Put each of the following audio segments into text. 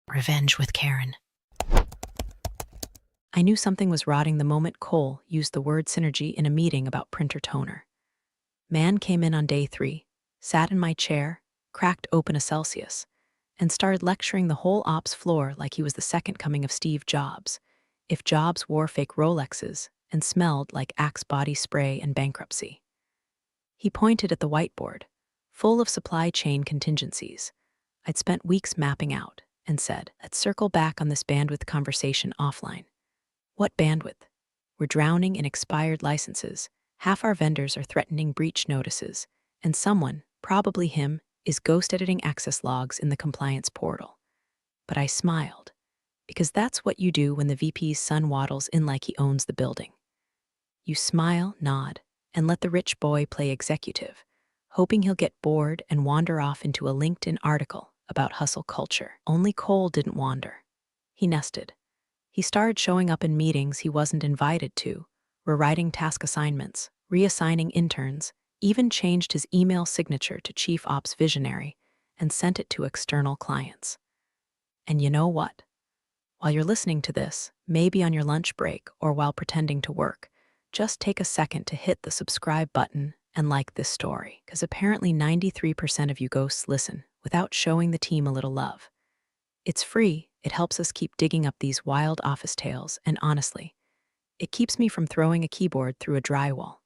Revenge with Karen. I knew something was rotting the moment Cole used the word synergy in a meeting about printer toner. Man came in on day 3, sat in my chair, cracked open a Celsius, and started lecturing the whole ops floor like he was the second coming of Steve Jobs, if Jobs wore fake Rolexes and smelled like Axe body spray and bankruptcy. He pointed at the whiteboard, full of supply chain contingencies I'd spent weeks mapping out, and said, "Let's circle back on this bandwidth conversation offline." What bandwidth? We're drowning in expired licenses, half our vendors are threatening breach notices, and someone, probably him, is ghost editing access logs in the compliance portal. But I smiled, because that's what you do when the VP's son waddles in like he owns the building. You smile, nod, and let the rich boy play executive, hoping he'll get bored and wander off into a LinkedIn article about hustle culture. Only Cole didn't wander. He nested. He started showing up in meetings he wasn't invited to, rewriting task assignments, reassigning interns, even changed his email signature to Chief Ops Visionary and sent it to external clients. And you know what? While you're listening to this, maybe on your lunch break or while pretending to work, just take a second to hit the subscribe button and like this story, because apparently 93% of you ghosts listen without showing the team a little love. It's free, it helps us keep digging up these wild office tales, and honestly, it keeps me from throwing a keyboard through a drywall.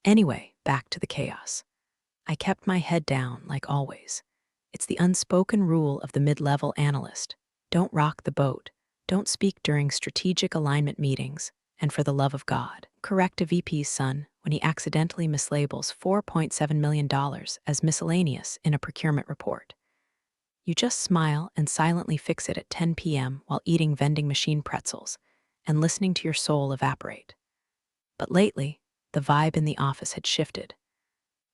Anyway, back to the chaos. I kept my head down, like always. It's the unspoken rule of the mid-level analyst. Don't rock the boat. Don't speak during strategic alignment meetings. And for the love of God, correct a VP's son when he accidentally mislabels $4.7 million as miscellaneous in a procurement report. You just smile and silently fix it at 10 p.m. while eating vending machine pretzels and listening to your soul evaporate. But lately, the vibe in the office had shifted.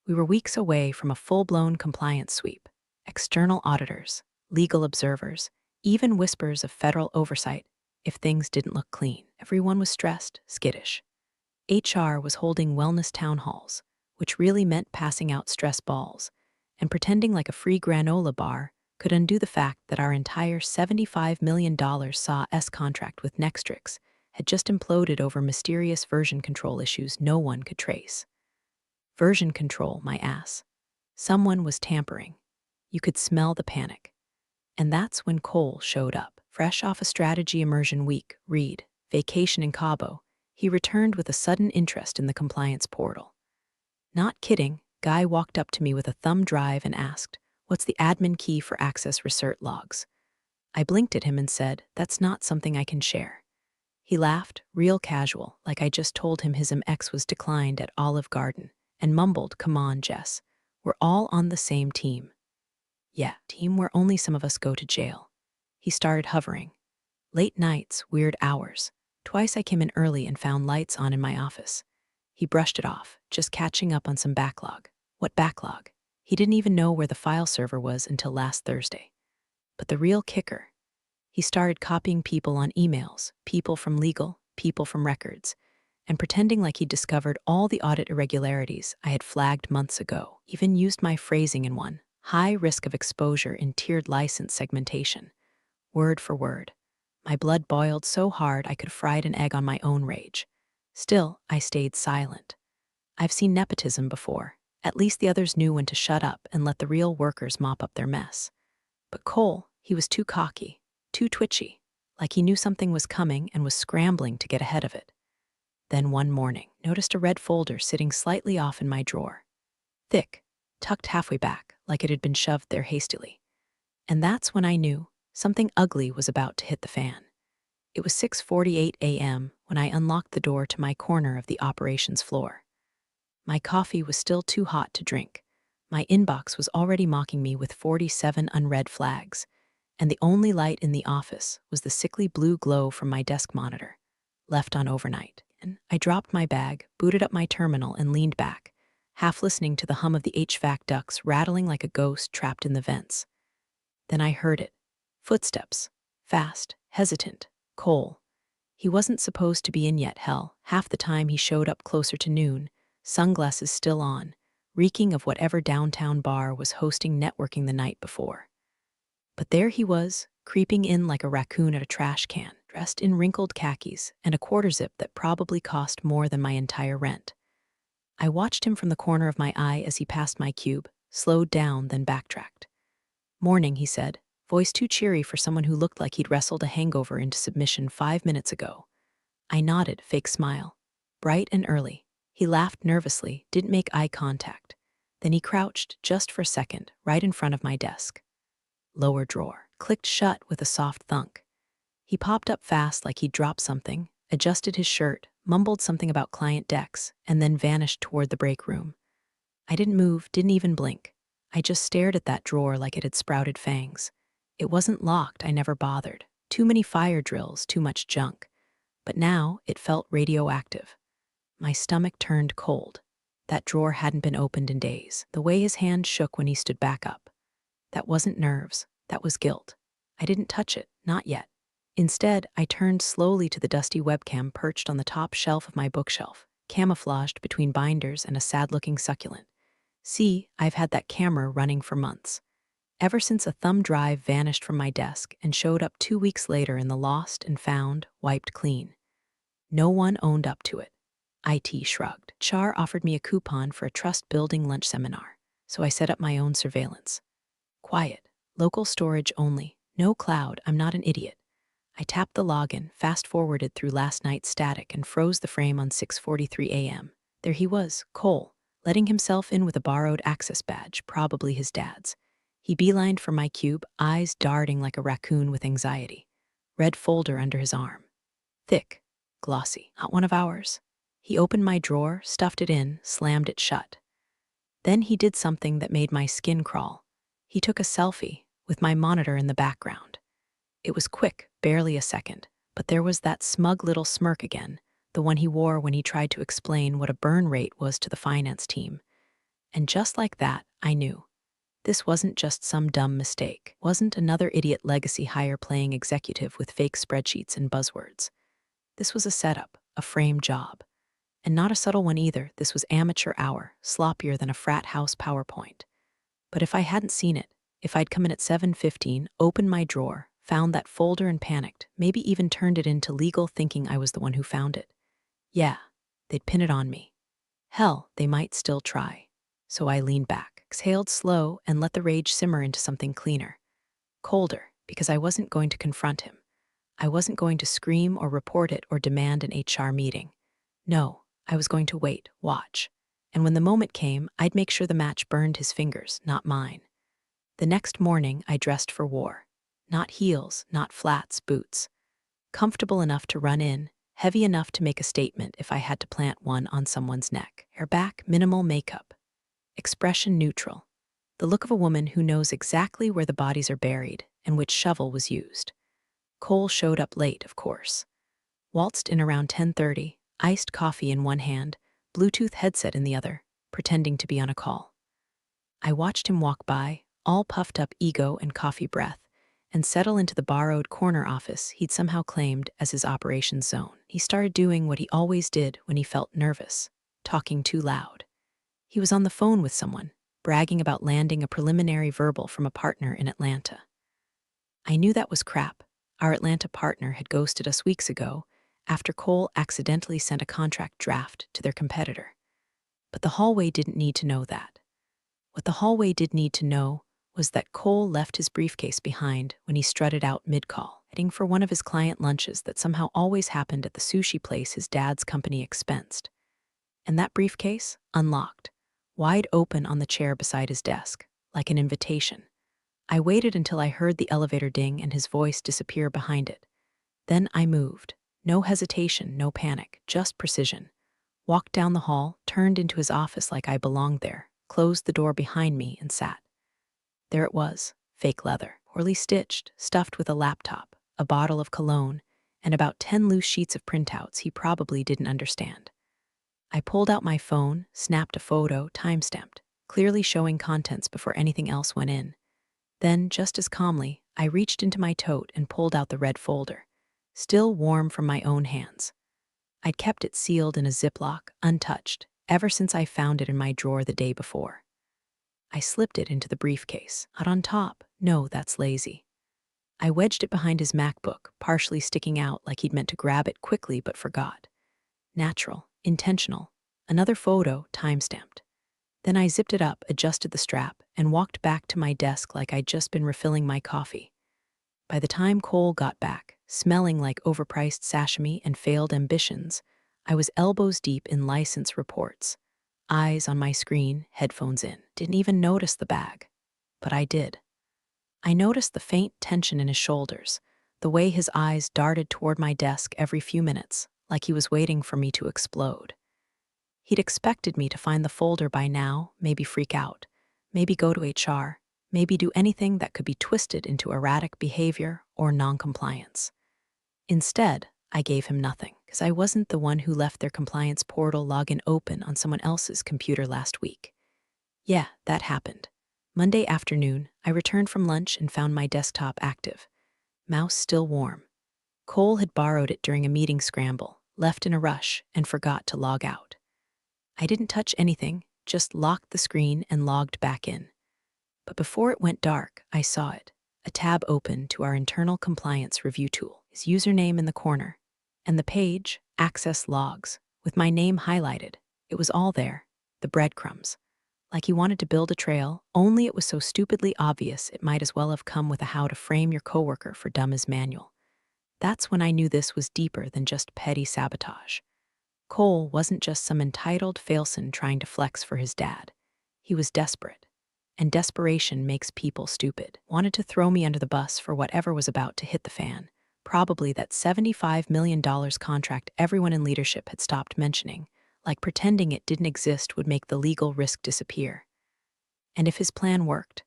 We were weeks away from a full-blown compliance sweep, external auditors, legal observers, even whispers of federal oversight if things didn't look clean. Everyone was stressed, skittish. HR was holding wellness town halls, which really meant passing out stress balls, and pretending like a free granola bar could undo the fact that our entire $75 million SAW contract with Nextrix had just imploded over mysterious version control issues no one could trace. Version control, my ass. Someone was tampering. You could smell the panic. And that's when Cole showed up. Fresh off a strategy immersion week, read, vacation in Cabo, he returned with a sudden interest in the compliance portal. Not kidding, Guy walked up to me with a thumb drive and asked, "What's the admin key for access recert logs?" I blinked at him and said, "That's not something I can share." He laughed, real casual, like I just told him his MX was declined at Olive Garden, and mumbled, "Come on, Jess. We're all on the same team." Yeah, team where only some of us go to jail. He started hovering. Late nights, weird hours. Twice I came in early and found lights on in my office. He brushed it off, just catching up on some backlog. What backlog? He didn't even know where the file server was until last Thursday. But the real kicker, he started copying people on emails, people from legal, people from records, and pretending like he'd discovered all the audit irregularities I had flagged months ago. Even used my phrasing in one, high risk of exposure in tiered license segmentation. Word for word. My blood boiled so hard I could have fried an egg on my own rage. Still, I stayed silent. I've seen nepotism before. At least the others knew when to shut up and let the real workers mop up their mess. But Cole, he was too cocky, too twitchy, like he knew something was coming and was scrambling to get ahead of it. Then one morning, noticed a red folder sitting slightly off in my drawer. Thick, tucked halfway back, like it had been shoved there hastily. And that's when I knew something ugly was about to hit the fan. It was 6:48 a.m. when I unlocked the door to my corner of the operations floor. My coffee was still too hot to drink. My inbox was already mocking me with 47 unread flags, and the only light in the office was the sickly blue glow from my desk monitor, left on overnight. And I dropped my bag, booted up my terminal, and leaned back, half listening to the hum of the HVAC ducts rattling like a ghost trapped in the vents. Then I heard it. Footsteps. Fast, hesitant. Cole. He wasn't supposed to be in yet, hell. Half the time he showed up closer to noon, sunglasses still on, reeking of whatever downtown bar was hosting networking the night before. But there he was, creeping in like a raccoon at a trash can, dressed in wrinkled khakis and a quarter zip that probably cost more than my entire rent. I watched him from the corner of my eye as he passed my cube, slowed down, then backtracked. "Morning," he said, voice too cheery for someone who looked like he'd wrestled a hangover into submission 5 minutes ago. I nodded, fake smile. Bright and early. He laughed nervously, didn't make eye contact. Then he crouched, just for a second, right in front of my desk. Lower drawer, clicked shut with a soft thunk. He popped up fast like he'd dropped something, adjusted his shirt, mumbled something about client decks, and then vanished toward the break room. I didn't move, didn't even blink. I just stared at that drawer like it had sprouted fangs. It wasn't locked, I never bothered. Too many fire drills, too much junk. But now it felt radioactive. My stomach turned cold. That drawer hadn't been opened in days. The way his hand shook when he stood back up. That wasn't nerves, that was guilt. I didn't touch it, not yet. Instead, I turned slowly to the dusty webcam perched on the top shelf of my bookshelf, camouflaged between binders and a sad-looking succulent. See, I've had that camera running for months. Ever since a thumb drive vanished from my desk and showed up 2 weeks later in the lost and found, wiped clean. No one owned up to it. IT shrugged. Char offered me a coupon for a trust-building lunch seminar, so I set up my own surveillance. Quiet, local storage only, no cloud, I'm not an idiot. I tapped the login, fast-forwarded through last night's static, and froze the frame on 6:43 a.m. There he was, Cole, letting himself in with a borrowed access badge, probably his dad's. He beelined for my cube, eyes darting like a raccoon with anxiety. Red folder under his arm. Thick, glossy, not one of ours. He opened my drawer, stuffed it in, slammed it shut. Then he did something that made my skin crawl. He took a selfie, with my monitor in the background. It was quick, barely a second, but there was that smug little smirk again, the one he wore when he tried to explain what a burn rate was to the finance team. And just like that, I knew. This wasn't just some dumb mistake, wasn't another idiot legacy hire playing executive with fake spreadsheets and buzzwords. This was a setup, a frame job. And not a subtle one either, this was amateur hour, sloppier than a frat house PowerPoint. But if I hadn't seen it, if I'd come in at 7:15, opened my drawer, found that folder and panicked, maybe even turned it into legal thinking I was the one who found it. Yeah, they'd pin it on me. Hell, they might still try. So I leaned back, exhaled slow, and let the rage simmer into something cleaner. Colder, because I wasn't going to confront him. I wasn't going to scream or report it or demand an HR meeting. No, I was going to wait, watch. And when the moment came, I'd make sure the match burned his fingers, not mine. The next morning, I dressed for war. Not heels, not flats, boots. Comfortable enough to run in, heavy enough to make a statement if I had to plant one on someone's neck. Hair back, minimal makeup. Expression neutral. The look of a woman who knows exactly where the bodies are buried and which shovel was used. Cole showed up late, of course. Waltzed in around 10:30, iced coffee in one hand, Bluetooth headset in the other, pretending to be on a call. I watched him walk by, all puffed up ego and coffee breath, and settle into the borrowed corner office he'd somehow claimed as his operations zone. He started doing what he always did when he felt nervous, talking too loud. He was on the phone with someone, bragging about landing a preliminary verbal from a partner in Atlanta. I knew that was crap. Our Atlanta partner had ghosted us weeks ago after Cole accidentally sent a contract draft to their competitor. But the hallway didn't need to know that. What the hallway did need to know was that Cole left his briefcase behind when he strutted out mid-call, heading for one of his client lunches that somehow always happened at the sushi place his dad's company expensed. And that briefcase, unlocked, wide open on the chair beside his desk, like an invitation. I waited until I heard the elevator ding and his voice disappear behind it. Then I moved. No hesitation, no panic, just precision. Walked down the hall, turned into his office like I belonged there, closed the door behind me, and sat. There it was, fake leather, poorly stitched, stuffed with a laptop, a bottle of cologne, and about 10 loose sheets of printouts he probably didn't understand. I pulled out my phone, snapped a photo, time-stamped, clearly showing contents before anything else went in. Then, just as calmly, I reached into my tote and pulled out the red folder, still warm from my own hands. I'd kept it sealed in a Ziploc, untouched, ever since I found it in my drawer the day before. I slipped it into the briefcase. Not on top. No, that's lazy. I wedged it behind his MacBook, partially sticking out like he'd meant to grab it quickly but forgot. Natural, intentional, another photo, time-stamped. Then I zipped it up, adjusted the strap, and walked back to my desk like I'd just been refilling my coffee. By the time Cole got back, smelling like overpriced sashimi and failed ambitions, I was elbows deep in license reports. Eyes on my screen, headphones in. Didn't even notice the bag. But I did. I noticed the faint tension in his shoulders, the way his eyes darted toward my desk every few minutes, like he was waiting for me to explode. He'd expected me to find the folder by now, maybe freak out, maybe go to HR, maybe do anything that could be twisted into erratic behavior or noncompliance. Instead, I gave him nothing, because I wasn't the one who left their compliance portal login open on someone else's computer last week. Yeah, that happened. Monday afternoon, I returned from lunch and found my desktop active. Mouse still warm. Cole had borrowed it during a meeting scramble, left in a rush, and forgot to log out. I didn't touch anything, just locked the screen and logged back in. But before it went dark, I saw it. A tab open to our internal compliance review tool, his username in the corner, and the page, Access Logs, with my name highlighted. It was all there, the breadcrumbs. Like he wanted to build a trail, only it was so stupidly obvious it might as well have come with a how to frame your coworker for dummies manual. That's when I knew this was deeper than just petty sabotage. Cole wasn't just some entitled failson trying to flex for his dad. He was desperate. And desperation makes people stupid. Wanted to throw me under the bus for whatever was about to hit the fan. Probably that $75 million contract everyone in leadership had stopped mentioning, like pretending it didn't exist would make the legal risk disappear. And if his plan worked,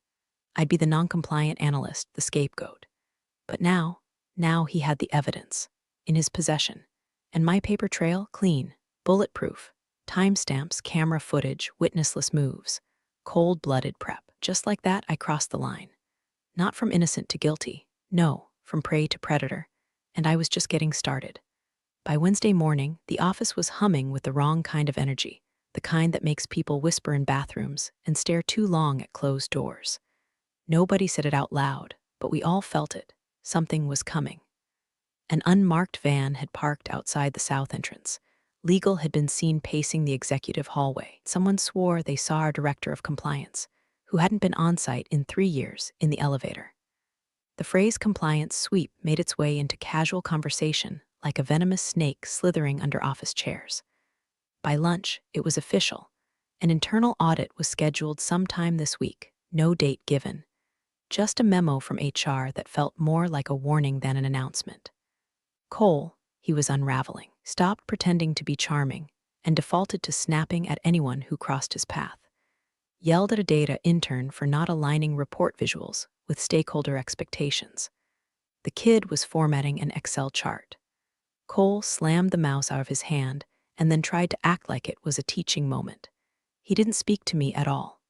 I'd be the non-compliant analyst, the scapegoat. But now he had the evidence in his possession. And my paper trail, clean, bulletproof, timestamps, camera footage, witnessless moves, cold-blooded prep. Just like that, I crossed the line. Not from innocent to guilty, no, from prey to predator. And I was just getting started. By Wednesday morning, the office was humming with the wrong kind of energy, the kind that makes people whisper in bathrooms and stare too long at closed doors. Nobody said it out loud, but we all felt it. Something was coming. An unmarked van had parked outside the south entrance. Legal had been seen pacing the executive hallway. Someone swore they saw our director of compliance, who hadn't been on site in 3 years, in the elevator. The phrase compliance sweep made its way into casual conversation like a venomous snake slithering under office chairs. By lunch, it was official. An internal audit was scheduled sometime this week, no date given. Just a memo from HR that felt more like a warning than an announcement. Cole, he was unraveling, stopped pretending to be charming and defaulted to snapping at anyone who crossed his path. Yelled at a data intern for not aligning report visuals with stakeholder expectations. The kid was formatting an Excel chart. Cole slammed the mouse out of his hand and then tried to act like it was a teaching moment. He didn't speak to me at all.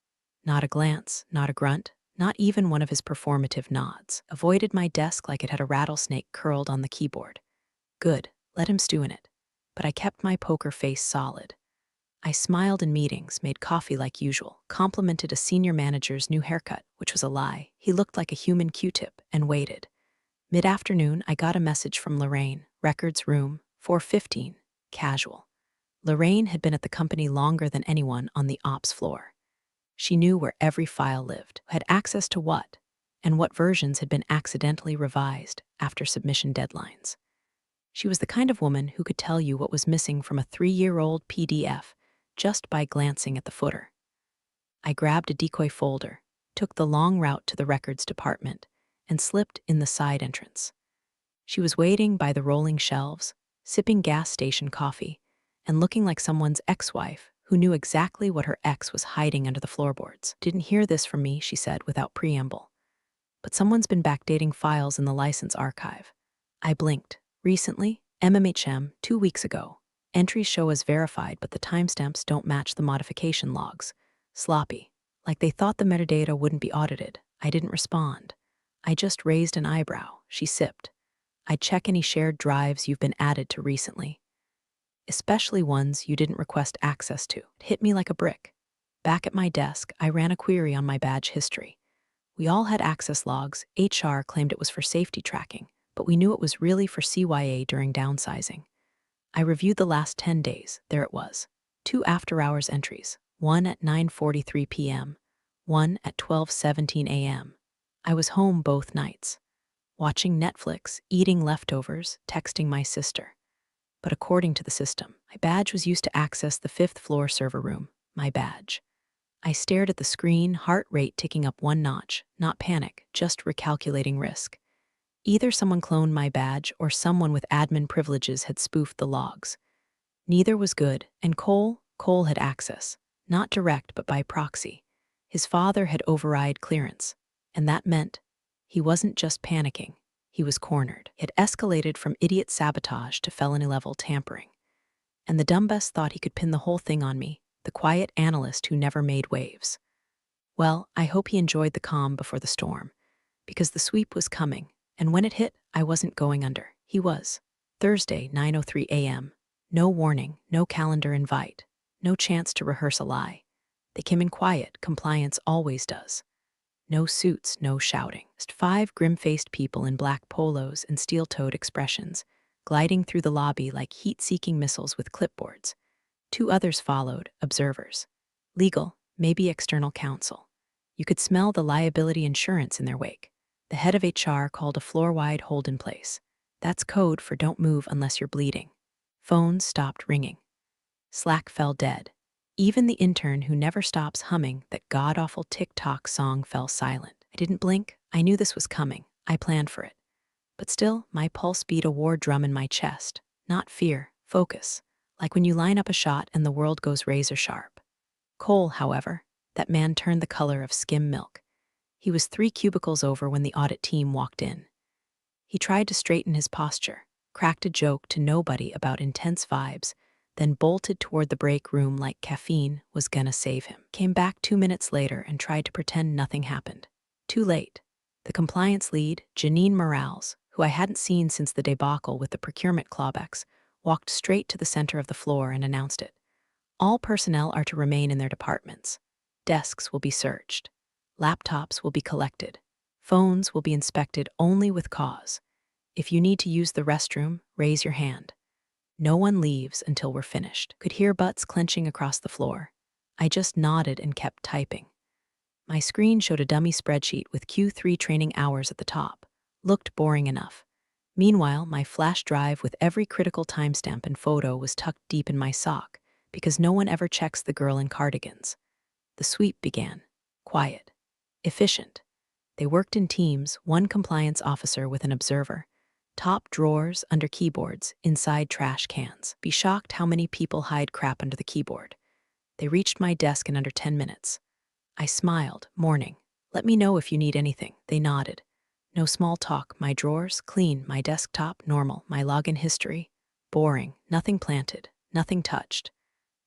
Not a glance, not a grunt, not even one of his performative nods. Avoided my desk like it had a rattlesnake curled on the keyboard. Good, let him stew in it. But I kept my poker face solid. I smiled in meetings, made coffee like usual, complimented a senior manager's new haircut, which was a lie. He looked like a human Q-tip, and waited. Mid-afternoon, I got a message from Lorraine, records room, 4:15, casual. Lorraine had been at the company longer than anyone on the ops floor. She knew where every file lived, had access to what, and what versions had been accidentally revised after submission deadlines. She was the kind of woman who could tell you what was missing from a 3-year-old PDF just by glancing at the footer. I grabbed a decoy folder, took the long route to the records department, and slipped in the side entrance. She was waiting by the rolling shelves, sipping gas station coffee, and looking like someone's ex-wife who knew exactly what her ex was hiding under the floorboards. Didn't hear this from me, she said without preamble. But someone's been backdating files in the license archive. I blinked. Recently, MMHM, 2 weeks ago. Entries show as verified, but the timestamps don't match the modification logs. Sloppy. Like they thought the metadata wouldn't be audited. I didn't respond. I just raised an eyebrow. She sipped. I'd check any shared drives you've been added to recently. Especially ones you didn't request access to. It hit me like a brick. Back at my desk, I ran a query on my badge history. We all had access logs. HR claimed it was for safety tracking, but we knew it was really for CYA during downsizing. I reviewed the last 10 days. There it was. 2 after-hours entries, one at 9:43 p.m., one at 12:17 a.m. I was home both nights, watching Netflix, eating leftovers, texting my sister. But according to the system, my badge was used to access the 5th-floor server room. My badge. I stared at the screen, heart rate ticking up one notch, not panic, just recalculating risk. Either someone cloned my badge or someone with admin privileges had spoofed the logs. Neither was good, and Cole had access, not direct but by proxy. His father had override clearance, and that meant he wasn't just panicking, he was cornered. It escalated from idiot sabotage to felony-level tampering. And the dumbass thought he could pin the whole thing on me, the quiet analyst who never made waves. Well, I hope he enjoyed the calm before the storm, because the sweep was coming, and when it hit, I wasn't going under. He was. Thursday, 9:03 a.m. No warning, no calendar invite, no chance to rehearse a lie. They came in quiet, compliance always does. No suits, no shouting. Just 5 grim-faced people in black polos and steel-toed expressions, gliding through the lobby like heat-seeking missiles with clipboards. 2 others followed, observers. Legal, maybe external counsel. You could smell the liability insurance in their wake. The head of HR called a floor-wide hold in place. That's code for don't move unless you're bleeding. Phones stopped ringing. Slack fell dead. Even the intern who never stops humming that god-awful TikTok song fell silent. I didn't blink. I knew this was coming. I planned for it. But still, my pulse beat a war drum in my chest. Not fear, focus. Like when you line up a shot and the world goes razor sharp. Cole, however, that man turned the color of skim milk. He was 3 cubicles over when the audit team walked in. He tried to straighten his posture, cracked a joke to nobody about intense vibes, then bolted toward the break room like caffeine was gonna save him. Came back 2 minutes later and tried to pretend nothing happened. Too late. The compliance lead, Janine Morales, who I hadn't seen since the debacle with the procurement clawbacks, walked straight to the center of the floor and announced it. All personnel are to remain in their departments. Desks will be searched. Laptops will be collected. Phones will be inspected only with cause. If you need to use the restroom, raise your hand. No one leaves until we're finished. Could hear butts clenching across the floor. I just nodded and kept typing. My screen showed a dummy spreadsheet with Q3 training hours at the top. Looked boring enough. Meanwhile, my flash drive with every critical timestamp and photo was tucked deep in my sock, because no one ever checks the girl in cardigans. The sweep began. Quiet. Efficient. They worked in teams, one compliance officer with an observer. Top drawers, under keyboards, inside trash cans. Be shocked how many people hide crap under the keyboard. They reached my desk in under 10 minutes. I smiled, morning. Let me know if you need anything. They nodded. No small talk. My drawers, clean. My desktop, normal. My login history, boring. Nothing planted. Nothing touched.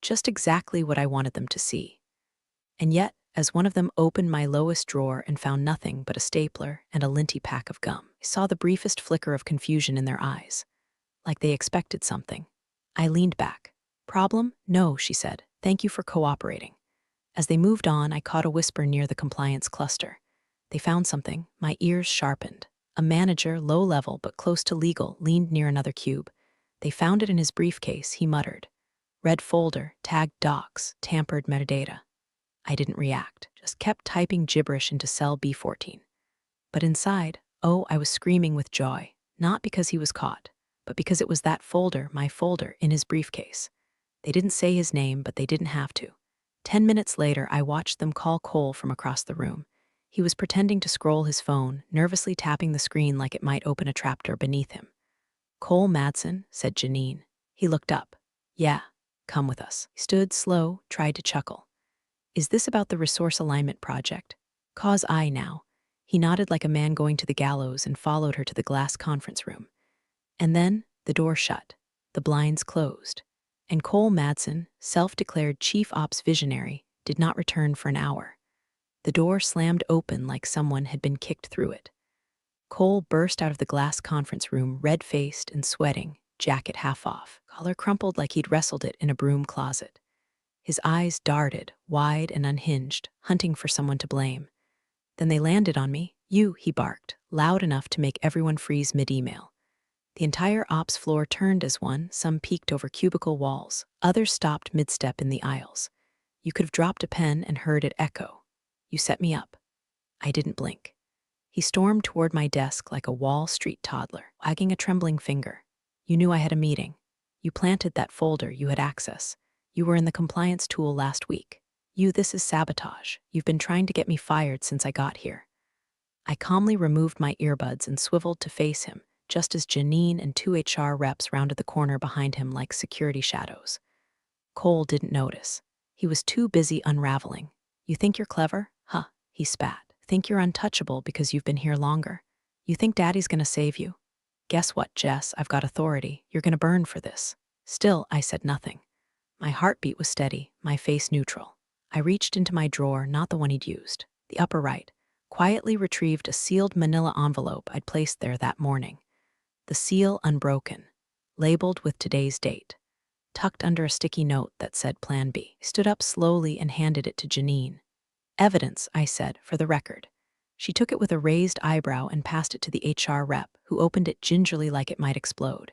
Just exactly what I wanted them to see. And yet, as one of them opened my lowest drawer and found nothing but a stapler and a linty pack of gum, I saw the briefest flicker of confusion in their eyes, like they expected something. I leaned back. Problem? No, she said. Thank you for cooperating. As they moved on, I caught a whisper near the compliance cluster. They found something. My ears sharpened. A manager, low level but close to legal, leaned near another cube. They found it in his briefcase, he muttered. Red folder, tagged docs, tampered metadata. I didn't react, just kept typing gibberish into cell B14. But inside, I was screaming with joy, not because he was caught, but because it was that folder, my folder, in his briefcase. They didn't say his name, but they didn't have to. 10 minutes later, I watched them call Cole from across the room. He was pretending to scroll his phone, nervously tapping the screen like it might open a trapdoor beneath him. Cole Madsen, said Janine. He looked up. Yeah, come with us. He stood slow, tried to chuckle. Is this about the resource alignment project? Cause I now. He nodded like a man going to the gallows and followed her to the glass conference room. And then the door shut, the blinds closed, and Cole Madsen, self-declared chief ops visionary, did not return for an hour. The door slammed open like someone had been kicked through it. Cole burst out of the glass conference room, red-faced and sweating, jacket half off, collar crumpled like he'd wrestled it in a broom closet. His eyes darted, wide and unhinged, hunting for someone to blame. Then they landed on me. You, he barked, loud enough to make everyone freeze mid-email. The entire ops floor turned as one, some peeked over cubicle walls, others stopped mid-step in the aisles. You could have dropped a pen and heard it echo. You set me up. I didn't blink. He stormed toward my desk like a Wall Street toddler, wagging a trembling finger. You knew I had a meeting. You planted that folder, you had access. You were in the compliance tool last week. This is sabotage. You've been trying to get me fired since I got here. I calmly removed my earbuds and swiveled to face him, just as Janine and 2 HR reps rounded the corner behind him like security shadows. Cole didn't notice. He was too busy unraveling. You think you're clever? Huh, he spat. Think you're untouchable because you've been here longer? You think Daddy's gonna save you? Guess what, Jess? I've got authority. You're gonna burn for this. Still, I said nothing. My heartbeat was steady, my face neutral. I reached into my drawer, not the one he'd used, the upper right, quietly retrieved a sealed manila envelope I'd placed there that morning. The seal unbroken, labeled with today's date, tucked under a sticky note that said Plan B. I stood up slowly and handed it to Janine. Evidence, I said, for the record. She took it with a raised eyebrow and passed it to the HR rep, who opened it gingerly like it might explode.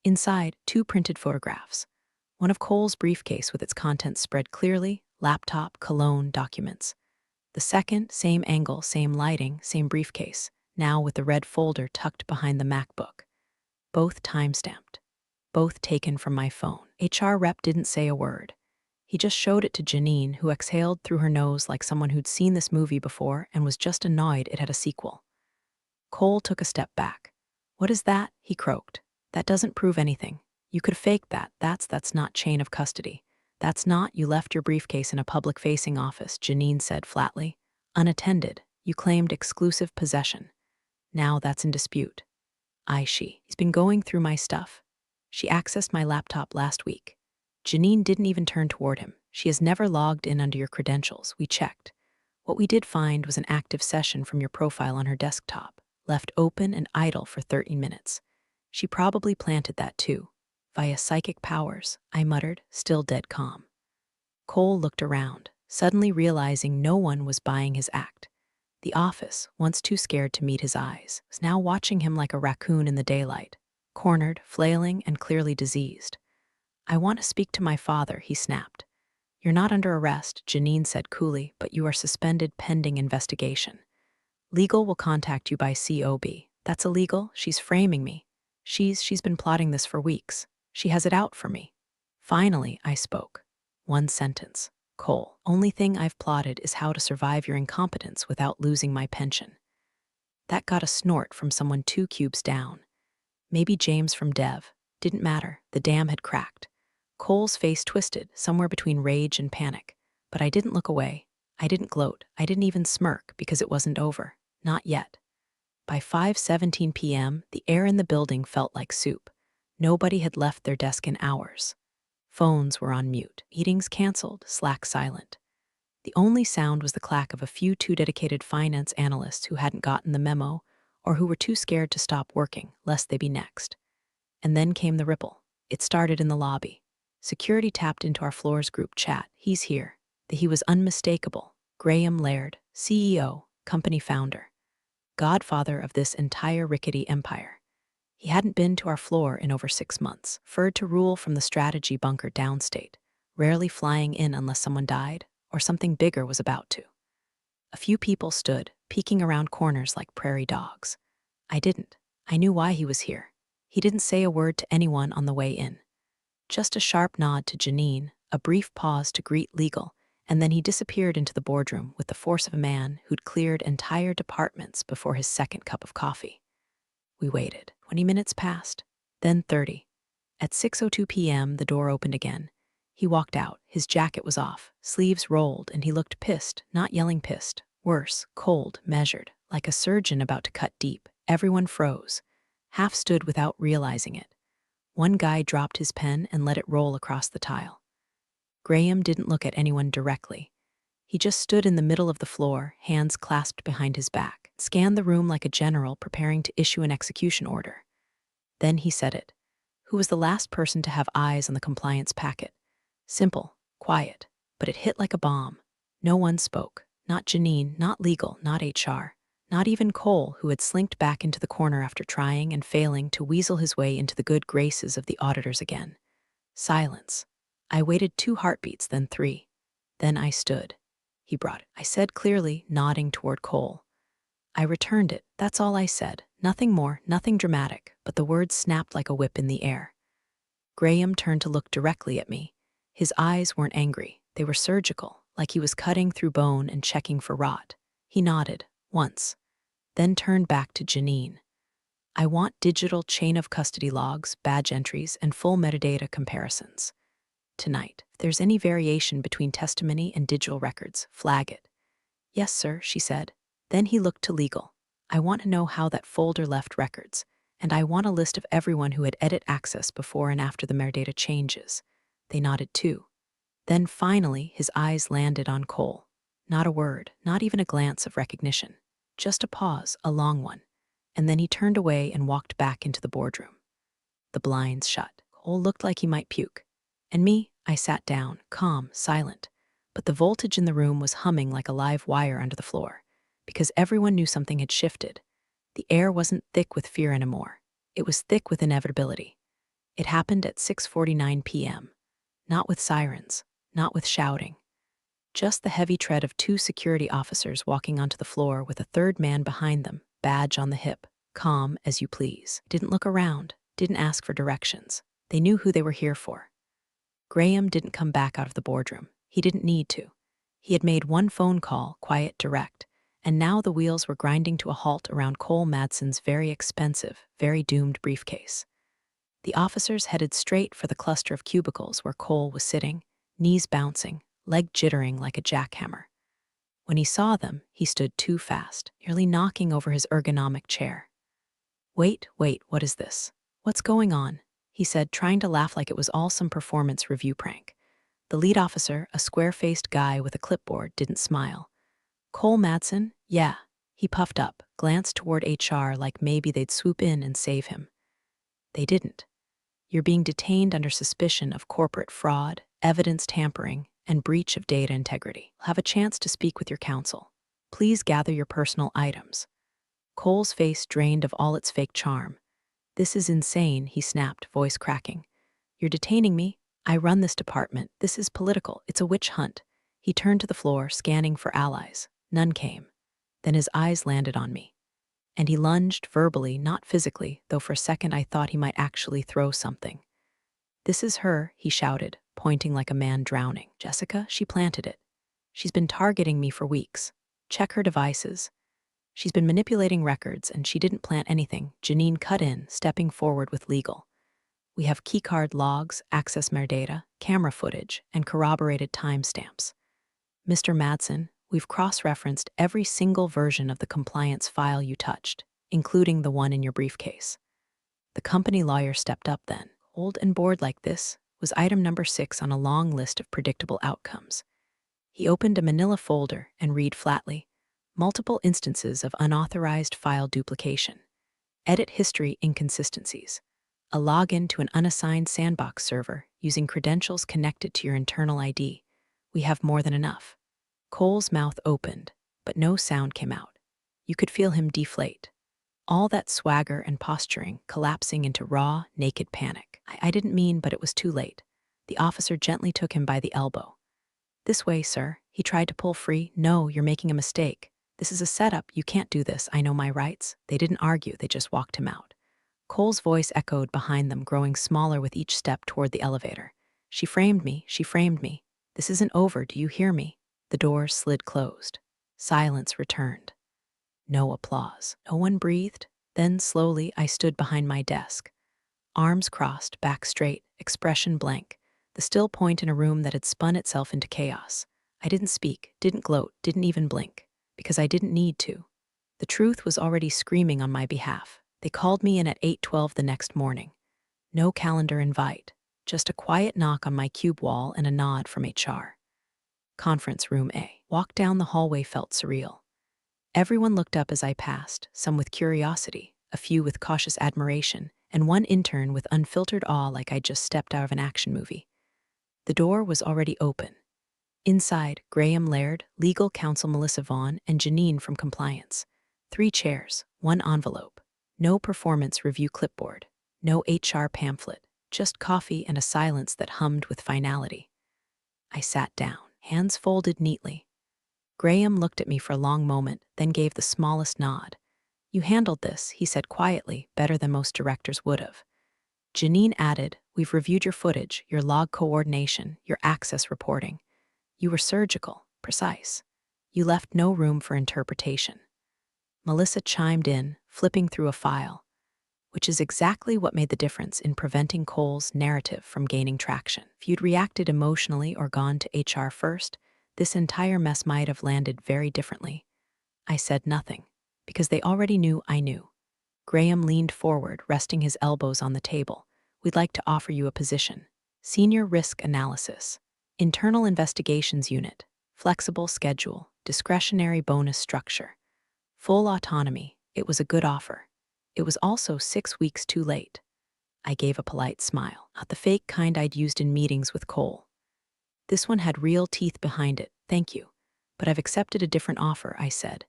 Inside, 2 printed photographs. One of Cole's briefcase with its contents spread clearly, laptop, cologne, documents. The second, same angle, same lighting, same briefcase, now with the red folder tucked behind the MacBook. Both time-stamped. Both taken from my phone. HR rep didn't say a word. He just showed it to Janine, who exhaled through her nose like someone who'd seen this movie before and was just annoyed it had a sequel. Cole took a step back. What is that? He croaked. That doesn't prove anything. You could fake that. That's not chain of custody. That's not you left your briefcase in a public-facing office, Janine said flatly. Unattended. You claimed exclusive possession. Now that's in dispute. He's been going through my stuff. She accessed my laptop last week. Janine didn't even turn toward him. She has never logged in under your credentials. We checked. What we did find was an active session from your profile on her desktop, left open and idle for 30 minutes. She probably planted that too. Via psychic powers, I muttered, still dead calm. Cole looked around, suddenly realizing no one was buying his act. The office, once too scared to meet his eyes, was now watching him like a raccoon in the daylight, cornered, flailing, and clearly diseased. I want to speak to my father, he snapped. You're not under arrest, Janine said coolly, but you are suspended pending investigation. Legal will contact you by COB. That's illegal. She's framing me. She's been plotting this for weeks. She has it out for me. Finally, I spoke. One sentence. Cole, only thing I've plotted is how to survive your incompetence without losing my pension. That got a snort from someone 2 cubes down. Maybe James from Dev. Didn't matter. The dam had cracked. Cole's face twisted, somewhere between rage and panic. But I didn't look away. I didn't gloat. I didn't even smirk because it wasn't over. Not yet. By 5:17 p.m., the air in the building felt like soup. Nobody had left their desk in hours. Phones were on mute. Meetings canceled, Slack silent. The only sound was the clack of a few too dedicated finance analysts who hadn't gotten the memo or who were too scared to stop working, lest they be next. And then came the ripple. It started in the lobby. Security tapped into our floor's group chat. He's here. He was unmistakable. Graham Laird, CEO, company founder. Godfather of this entire rickety empire. He hadn't been to our floor in over 6 months, preferred to rule from the strategy bunker downstate, rarely flying in unless someone died or something bigger was about to. A few people stood, peeking around corners like prairie dogs. I didn't. I knew why he was here. He didn't say a word to anyone on the way in. Just a sharp nod to Janine, a brief pause to greet legal, and then he disappeared into the boardroom with the force of a man who'd cleared entire departments before his second cup of coffee. We waited. 20 minutes passed, then 30. At 6:02 p.m., the door opened again. He walked out. His jacket was off, sleeves rolled, and he looked pissed, not yelling pissed. Worse, cold, measured, like a surgeon about to cut deep. Everyone froze. Half stood without realizing it. One guy dropped his pen and let it roll across the tile. Graham didn't look at anyone directly. He just stood in the middle of the floor, hands clasped behind his back, scanned the room like a general preparing to issue an execution order. Then he said it. Who was the last person to have eyes on the compliance packet? Simple, quiet, but it hit like a bomb. No one spoke. Not Janine, not legal, not HR. Not even Cole, who had slinked back into the corner after trying and failing to weasel his way into the good graces of the auditors again. Silence. I waited 2 heartbeats, then 3. Then I stood. He brought it, I said clearly, nodding toward Cole. I returned it, that's all I said. Nothing more, nothing dramatic, but the words snapped like a whip in the air. Graham turned to look directly at me. His eyes weren't angry, they were surgical, like he was cutting through bone and checking for rot. He nodded, once, then turned back to Janine. I want digital chain of custody logs, badge entries, and full metadata comparisons. Tonight, if there's any variation between testimony and digital records, flag it. Yes, sir, she said. Then he looked to legal. I want to know how that folder left records, and I want a list of everyone who had edit access before and after the metadata changes. They nodded too. Then finally, his eyes landed on Cole. Not a word, not even a glance of recognition. Just a pause, a long one. And then he turned away and walked back into the boardroom. The blinds shut. Cole looked like he might puke. And me, I sat down, calm, silent. But the voltage in the room was humming like a live wire under the floor, because everyone knew something had shifted. The air wasn't thick with fear anymore. It was thick with inevitability. It happened at 6:49 p.m. Not with sirens, not with shouting. Just the heavy tread of 2 security officers walking onto the floor with a third man behind them, badge on the hip, calm as you please. Didn't look around, didn't ask for directions. They knew who they were here for. Graham didn't come back out of the boardroom. He didn't need to. He had made one phone call, quiet, direct, and now the wheels were grinding to a halt around Cole Madsen's very expensive, very doomed briefcase. The officers headed straight for the cluster of cubicles where Cole was sitting, knees bouncing, leg jittering like a jackhammer. When he saw them, he stood too fast, nearly knocking over his ergonomic chair. Wait, what is this? What's going on? He said, trying to laugh like it was all some performance review prank. The lead officer, a square-faced guy with a clipboard, didn't smile. Cole Madsen? Yeah. He puffed up, glanced toward HR like maybe they'd swoop in and save him. They didn't. You're being detained under suspicion of corporate fraud, evidence tampering, and breach of data integrity. Have a chance to speak with your counsel. Please gather your personal items. Cole's face drained of all its fake charm. This is insane, he snapped, voice cracking. You're detaining me? I run this department. This is political. It's a witch hunt. He turned to the floor, scanning for allies. None came. Then his eyes landed on me. And he lunged verbally, not physically, though for a second I thought he might actually throw something. This is her, he shouted, pointing like a man drowning. Jessica, she planted it. She's been targeting me for weeks. Check her devices. She's been manipulating records, and she didn't plant anything. Janine cut in, stepping forward with legal. We have keycard logs, access metadata, camera footage, and corroborated timestamps. Mr. Madsen, we've cross-referenced every single version of the compliance file you touched, including the one in your briefcase. The company lawyer stepped up then. Old and bored like this was item number 6 on a long list of predictable outcomes. He opened a manila folder and read flatly, multiple instances of unauthorized file duplication, edit history inconsistencies, a login to an unassigned sandbox server using credentials connected to your internal ID. We have more than enough. Cole's mouth opened, but no sound came out. You could feel him deflate. All that swagger and posturing collapsing into raw, naked panic. I didn't mean, but it was too late. The officer gently took him by the elbow. This way, sir. He tried to pull free. No, you're making a mistake. This is a setup. You can't do this. I know my rights. They didn't argue. They just walked him out. Cole's voice echoed behind them, growing smaller with each step toward the elevator. She framed me. She framed me. This isn't over. Do you hear me? The doors slid closed. Silence returned. No applause. No one breathed. Then, slowly, I stood behind my desk. Arms crossed, back straight, expression blank. The still point in a room that had spun itself into chaos. I didn't speak, didn't gloat, didn't even blink. Because I didn't need to. The truth was already screaming on my behalf. They called me in at 8:12 the next morning. No calendar invite. Just a quiet knock on my cube wall and a nod from HR. Conference room A. Walk down the hallway felt surreal. Everyone looked up as I passed, some with curiosity, a few with cautious admiration, and one intern with unfiltered awe like I'd just stepped out of an action movie. The door was already open. Inside, Graham Laird, legal counsel Melissa Vaughn, and Janine from compliance. 3 chairs, 1 envelope. No performance review clipboard. No HR pamphlet. Just coffee and a silence that hummed with finality. I sat down, hands folded neatly. Graham looked at me for a long moment, then gave the smallest nod. "You handled this," he said quietly, "better than most directors would have." Janine added, "We've reviewed your footage, your log coordination, your access reporting. You were surgical, precise. You left no room for interpretation." Melissa chimed in, flipping through a file, which is exactly what made the difference in preventing Cole's narrative from gaining traction. If you'd reacted emotionally or gone to HR first, this entire mess might have landed very differently. I said nothing, because they already knew I knew. Graham leaned forward, resting his elbows on the table. "We'd like to offer you a position. Senior Risk Analysis. Internal Investigations Unit. Flexible schedule. Discretionary bonus structure. Full autonomy. It was a good offer. It was also 6 weeks too late." I gave a polite smile, not the fake kind I'd used in meetings with Cole. "This one had real teeth behind it, thank you. But I've accepted a different offer," I said.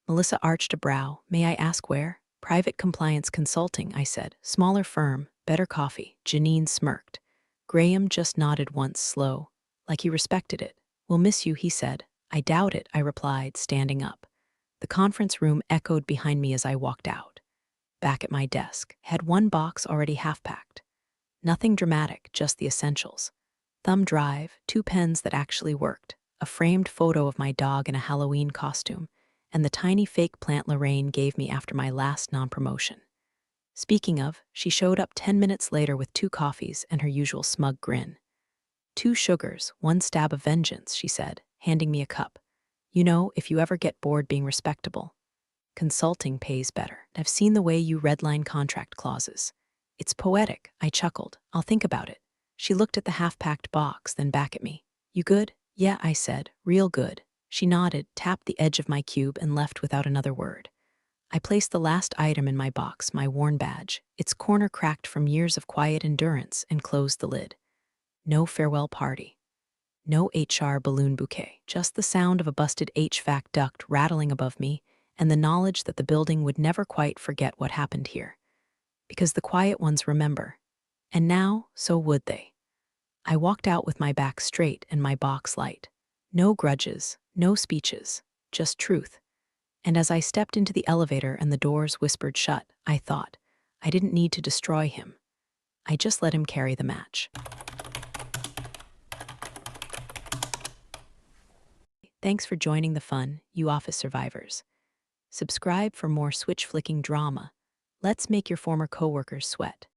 Melissa arched a brow. "May I ask where?" "Private Compliance Consulting," I said. "Smaller firm, better coffee." Janine smirked. Graham just nodded once, slow, like he respected it. "We'll miss you," he said. "I doubt it," I replied, standing up. The conference room echoed behind me as I walked out. Back at my desk, had 1 box already half-packed. Nothing dramatic, just the essentials. Thumb drive, 2 pens that actually worked, a framed photo of my dog in a Halloween costume, and the tiny fake plant Lorraine gave me after my last non-promotion. Speaking of, she showed up 10 minutes later with 2 coffees and her usual smug grin. "2 sugars, 1 stab of vengeance," she said, handing me a cup. "You know, if you ever get bored being respectable, consulting pays better. I've seen the way you redline contract clauses. It's poetic," I chuckled. "I'll think about it." She looked at the half-packed box, then back at me. "You good?" "Yeah," I said, "real good." She nodded, tapped the edge of my cube, and left without another word. I placed the last item in my box, my worn badge, its corner cracked from years of quiet endurance, and closed the lid. No farewell party. No HR balloon bouquet. Just the sound of a busted HVAC duct rattling above me, and the knowledge that the building would never quite forget what happened here. Because the quiet ones remember. And now, so would they. I walked out with my back straight and my box light. No grudges, no speeches, just truth. And as I stepped into the elevator and the doors whispered shut, I thought, I didn't need to destroy him. I just let him carry the match. Thanks for joining the fun, you office survivors. Subscribe for more switch-flicking drama. Let's make your former coworkers sweat.